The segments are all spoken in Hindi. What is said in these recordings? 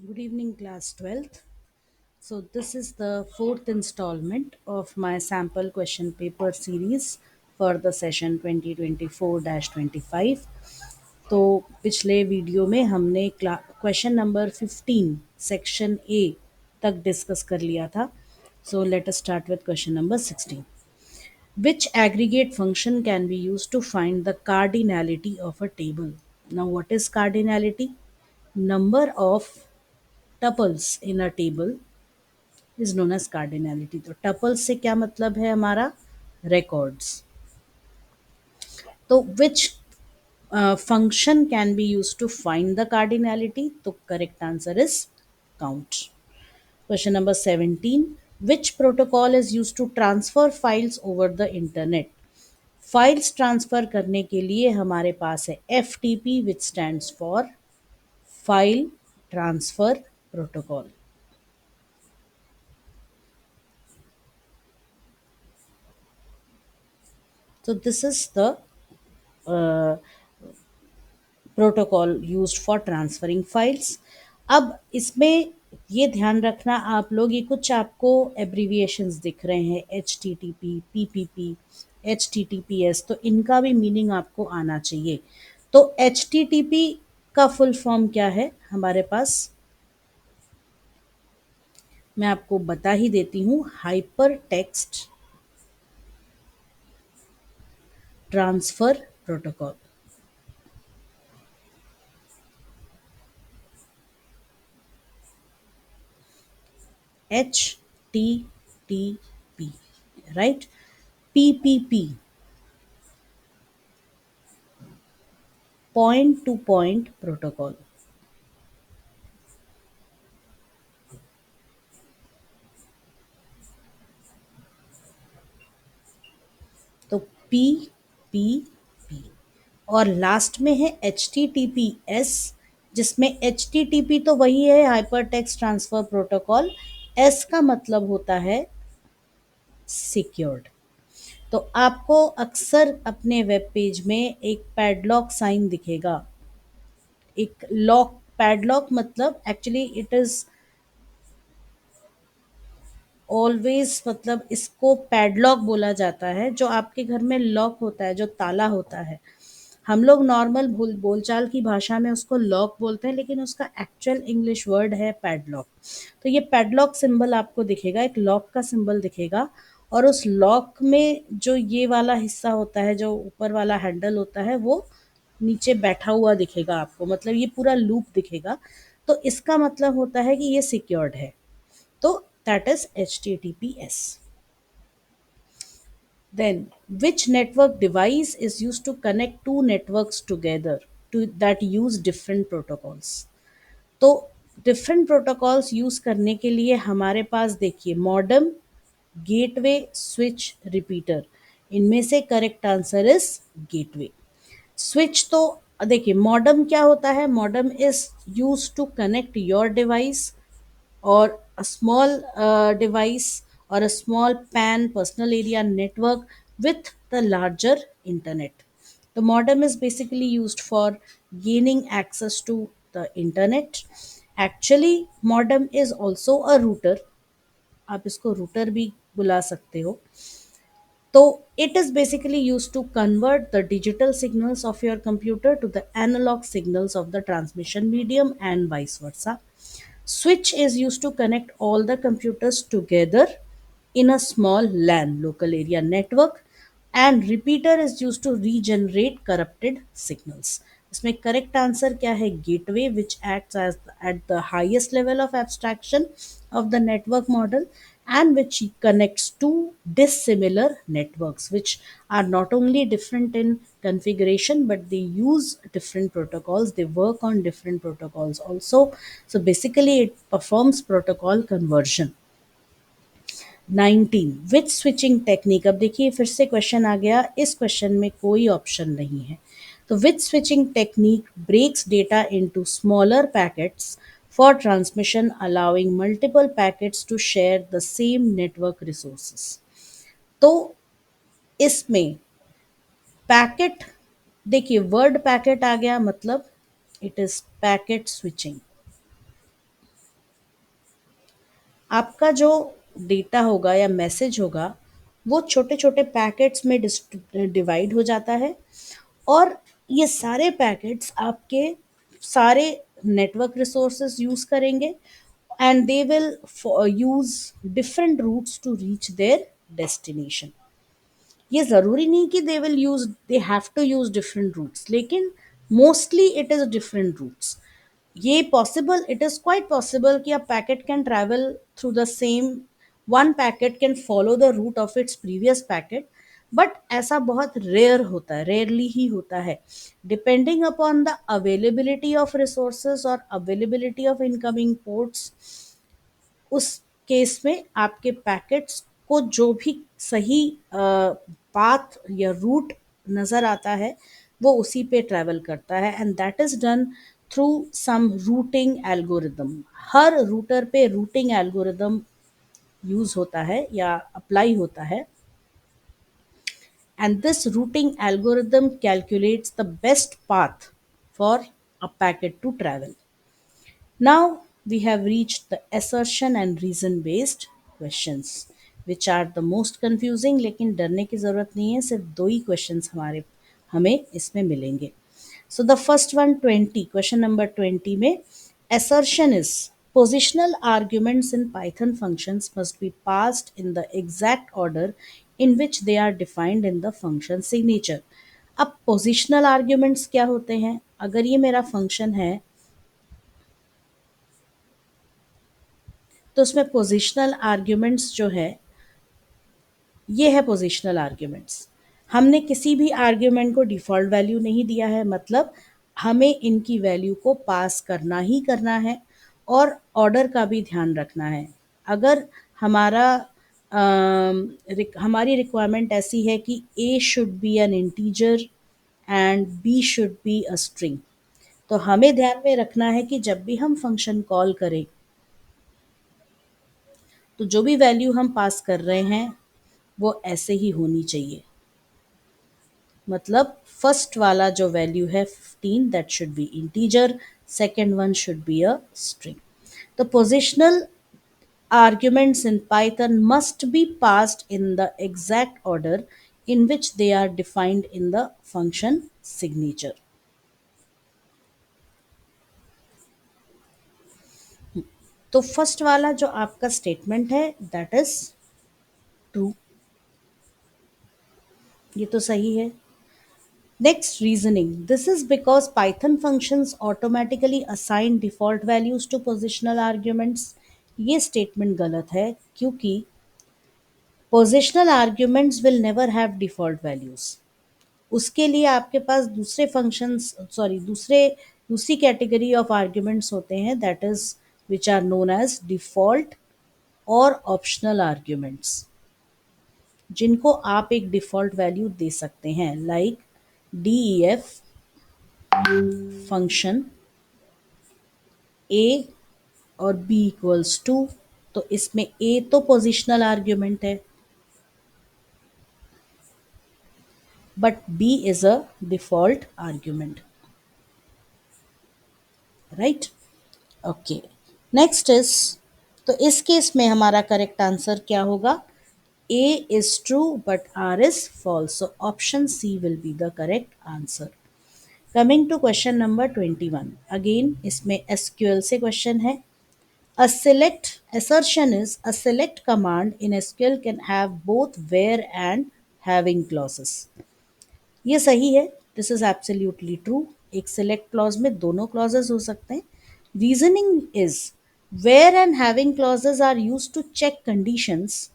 Good evening, class 12th. So, this is the fourth installment of my sample question paper series for the session 2024-25. तो पिछले वीडियो में हमने क्वेश्चन नंबर 15 सेक्शन ए तक डिस्कस कर लिया था. So let us start with question number 16. Which aggregate function can be used to find the cardinality of a table? Now, what is cardinality? Number of tuples in a table is known as cardinality. तो tuples से क्या मतलब है हमारा? Records. तो which function can be used to find the cardinality? तो correct answer is count. Question number 17. Which protocol is used to transfer files over the internet? Files transfer करने के लिए हमारे पास है FTP which stands for file transfer protocol. So this is the protocol used for transferring files. अब इसमें ये ध्यान रखना आप लोग, ये कुछ आपको एब्रीविएशंस दिख रहे हैं, HTTP, PPP, HTTPS, तो इनका भी मीनिंग आपको आना चाहिए. तो HTTP का फुल फॉर्म क्या है हमारे पास, मैं आपको बता ही देती हूँ. Hyper text transfer protocol. HTTP, right. PPP, point two point protocol. तो PPP और लास्ट में है HTTPS, जिसमें HTTP तो वही है, hyper text transfer protocol. S का मतलब होता है सिक्योर्ड. तो आपको अक्सर अपने वेब पेज में एक पैडलॉक साइन दिखेगा, एक लॉक. पैडलॉक मतलब एक्चुअली इट इज ऑलवेज, मतलब इसको पैडलॉक बोला जाता है, जो आपके घर में लॉक होता है, जो ताला होता है. हम लोग नॉर्मल बोलचाल की भाषा में उसको लॉक बोलते हैं, लेकिन उसका एक्चुअल इंग्लिश वर्ड है पैडलॉक. तो ये पैडलॉक सिंबल आपको दिखेगा, एक लॉक का सिंबल दिखेगा, और उस लॉक में जो ये वाला हिस्सा होता है, जो ऊपर वाला हैंडल होता है, वो नीचे बैठा हुआ दिखेगा आपको, मतलब ये पूरा लूप दिखेगा. तो इसका मतलब होता है कि ये सिक्योर्ड है. तो that is HTTPS. Then, which network device is used to connect two networks together that use different protocols? तो डिफरेंट प्रोटोकॉल्स यूज करने के लिए हमारे पास देखिए मॉडेम, गेटवे, स्विच, रिपीटर. इनमें से correct answer is gateway. Switch तो देखिए, मॉडेम क्या होता है? Modem is use to connect your device or a small device or a small PAN personal area network with the larger internet. The modem is basically used for gaining access to the internet. Actually, modem is also a router. आप इसको router भी बुला सकते हो. So it is basically used to convert the digital signals of your computer to the analog signals of the transmission medium and vice versa. Switch is used to connect all the computers together in a small LAN local area network, and repeater is used to regenerate corrupted signals. इसमें करेक्ट आंसर क्या है? Gateway, which acts as at the highest level of abstraction of the network model, and which connects two dissimilar networks which are not only different in configuration but they use different protocols, they work on different protocols also. So basically it performs protocol conversion. 19. Which switching technique. अब देखिए फिर से क्वेश्चन आ गया, इस क्वेश्चन में कोई ऑप्शन नहीं है. तो which switching technique breaks data into smaller packets for transmission allowing multiple packets to share the same network resources. तो इसमें पैकेट, देखिए वर्ड पैकेट आ गया, मतलब इट इज पैकेट स्विचिंग. आपका जो डेटा होगा या मैसेज होगा वो छोटे छोटे पैकेट्स में डिवाइड हो जाता है, और ये सारे पैकेट्स आपके सारे नेटवर्क रिसोर्सेज यूज करेंगे, and they will use different routes to reach their destination. ये ज़रूरी नहीं कि they have to use different routes, लेकिन mostly it is different routes. ये possible, it is quite possible कि a packet can travel through the same, one packet can follow the route of its previous packet, but ऐसा बहुत रेयर होता है, रेयरली ही होता है। Depending upon the availability of resources और अवेलेबिलिटी ऑफ इनकमिंग पोर्ट्स, उस केस में आपके पैकेट्स को जो भी सही पाथ या रूट नज़र आता है वो उसी पे ट्रैवल करता है, and that is done through some routing algorithm. हर रूटर पे रूटिंग एल्गोरिदम यूज़ होता है या अप्लाई होता है, and this routing algorithm calculates the best path for a packet to travel. Now we have reached the assertion and reason based questions, which are the most confusing, लेकिन डरने की ज़रूरत नहीं है, सिर्फ दो ही क्वेश्चंस हमें इसमें मिलेंगे। So the first one, 20, question number 20 में assertion is positional arguments in Python functions must be passed in the exact order in which they are defined in the function signature. अब positional arguments क्या होते हैं? अगर ये मेरा फंक्शन है तो उसमें पोजिशनल आर्ग्यूमेंट्स जो है, ये है पोजिशनल आर्ग्यूमेंट्स। हमने किसी भी आर्ग्यूमेंट को डिफ़ॉल्ट वैल्यू नहीं दिया है, मतलब हमें इनकी वैल्यू को पास करना ही करना है, और ऑर्डर का भी ध्यान रखना है। अगर हमारा हमारी रिक्वायरमेंट ऐसी है कि A should be an integer and B should be a string, तो हमें ध्यान में रखना है कि जब भी हम फंक्शन कॉल करें तो जो भी वैल्यू हम पास कर रहे हैं वो ऐसे ही होनी चाहिए। मतलब फर्स्ट वाला जो वैल्यू है 15, that should be integer, second one should be a string. तो positional arguments in Python must be passed in the exact order in which they are defined in the function signature. तो फर्स्ट वाला जो आपका स्टेटमेंट है दैट इज ट्रू, ये तो सही है। Next, reasoning. This is because Python functions automatically assign default values to positional arguments. ये statement गलत है क्योंकि positional arguments will never have default values. उसके लिए आपके पास दूसरे functions, सॉरी दूसरी कैटेगरी ऑफ आर्ग्यूमेंट्स होते हैं, that is which are known as default और ऑप्शनल आर्ग्यूमेंट्स, जिनको आप एक डिफॉल्ट वैल्यू दे सकते हैं, लाइक डीईएफ फंक्शन ए और बी इक्वल्स टू, तो इसमें ए तो पोजिशनल आर्ग्यूमेंट है but B is a default argument, right. Okay, next is, तो इस केस में हमारा करेक्ट आंसर क्या होगा? A is true but R is false, so option C will be the correct answer. Coming to question number 21, अगेन इसमें एसक्यूएल से क्वेश्चन है। A select assertion is a select command in SQL can have both where and having clauses. ये सही है, दिस इज एब्सोल्युटली ट्रू। एक सेलेक्ट क्लॉज में दोनों क्लॉजेस हो सकते हैं। Reasoning is where and having clauses are use to check conditions,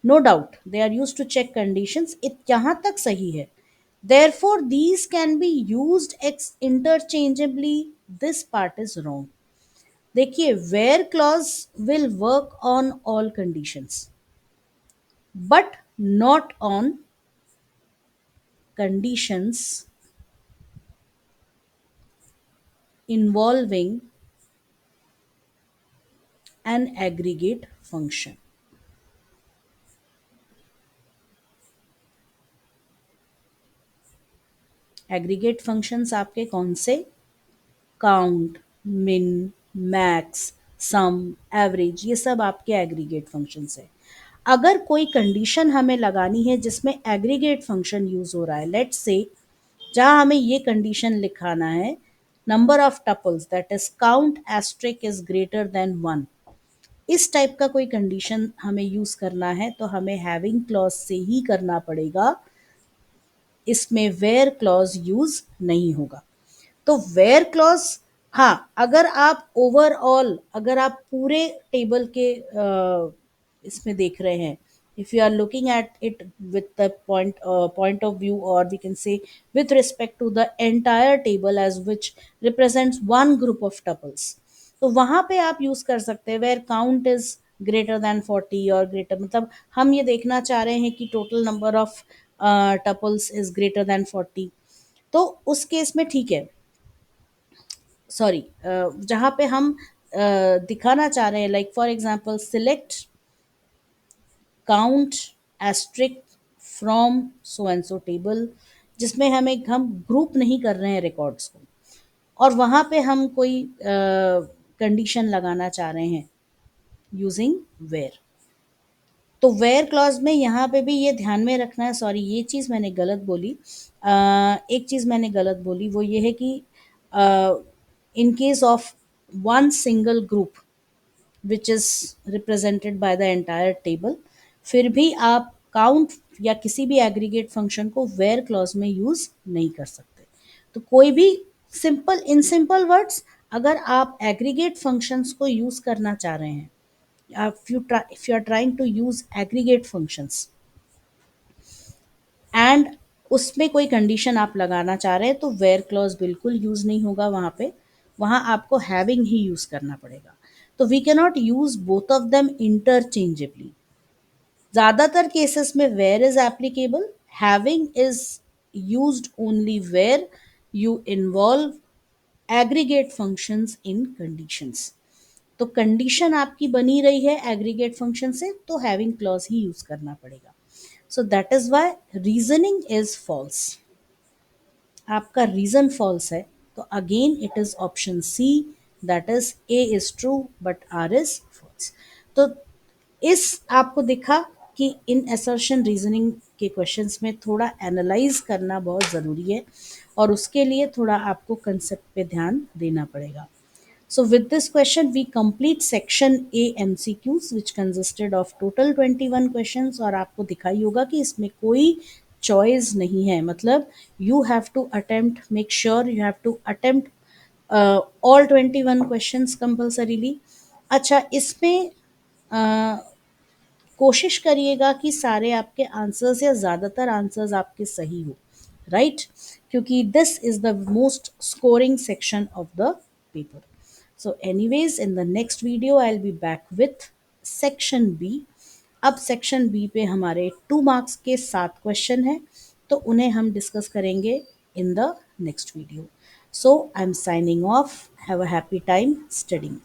no doubt they are use to check conditions, यहाँ तक सही है। Therefore, these can be used interchangeably. This part is wrong. देखिए, where clause will work on all conditions but not on conditions involving an aggregate function. Aggregate functions आपके कौन से? काउंट, मिन, मैक्स, सम, एवरेज, ये सब आपके एग्रीगेट फंक्शंस है। अगर कोई कंडीशन हमें लगानी है जिसमें एग्रीगेट फंक्शन यूज हो रहा है, लेट्स से जहां हमें ये कंडीशन लिखाना है, number of tuples that is count asterisk is greater than 1, इस टाइप का कोई कंडीशन हमें यूज करना है तो हमें हैविंग क्लॉज से ही करना पड़ेगा, इसमें वेयर क्लॉज यूज नहीं होगा। तो वेयर क्लॉज, हाँ, अगर आप ओवरऑल, अगर आप पूरे टेबल के इसमें देख रहे हैं, if you are looking at it with the point of view, और we can say with respect to the entire table as which represents one group of tuples, तो वहां पे आप यूज कर सकते हैं where count is greater than 40 और ग्रेटर, मतलब हम ये देखना चाह रहे हैं कि total number of tuples is greater than 40, तो उस केस में ठीक है। सॉरी, जहाँ पे हम दिखाना चाह रहे हैं, like for example select count asterisk from so and so table, जिसमें हम ग्रुप नहीं कर रहे हैं रिकॉर्ड्स को, और वहाँ पे हम कोई कंडीशन लगाना चाह रहे हैं यूजिंग वेयर, तो वेयर क्लॉज में यहाँ पे भी ये ध्यान में रखना है। सॉरी, ये चीज़ मैंने गलत बोली, एक चीज़ मैंने गलत बोली, वो ये है कि in case of one single group which is represented by the entire table, फिर भी आप काउंट या किसी भी एग्रीगेट फंक्शन को वेयर क्लॉज में यूज नहीं कर सकते। तो कोई भी सिंपल, इन सिंपल वर्ड्स, अगर आप एग्रीगेट फंक्शंस को यूज करना चाह रहे हैं, if you are trying to use aggregate functions and उसमें कोई कंडीशन आप लगाना चाह रहे हैं, तो वेयर क्लॉज बिल्कुल यूज नहीं होगा वहाँ पे, वहाँ आपको हैविंग ही यूज करना पड़ेगा। तो we can not use both of them interchangeably. ज़्यादातर केसेस में where is applicable, having is used only where you involve aggregate functions in conditions. तो कंडीशन आपकी बनी रही है एग्रीगेट फंक्शन से, तो हैविंग क्लॉज ही यूज करना पड़ेगा। So that is why reasoning is false, आपका रीजन फॉल्स है, तो again it is option C, that is A is true but R is false. तो इस आपको दिखा कि इन असर्शन रीजनिंग के क्वेश्चंस में थोड़ा एनालाइज करना बहुत ज़रूरी है, और उसके लिए थोड़ा आपको कंसेप्ट पे ध्यान देना पड़ेगा। So with this question, we complete section A MCQs which consisted of total 21 questions, और आपको दिखाई होगा कि इसमें कोई choice नहीं है, मतलब you have to attempt, make sure you have to attempt all 21 questions compulsorily। अच्छा, इसमें कोशिश करिएगा कि सारे आपके आंसर्स या ज़्यादातर आंसर्स आपके सही हो, राइट, क्योंकि this is the most scoring section of the paper. So anyways, in the next video I will be back with section B. अब सेक्शन बी पे हमारे 2 मार्क्स के 7 क्वेश्चन हैं, तो उन्हें हम डिस्कस करेंगे इन the next video. So I am signing off, have a happy time studying.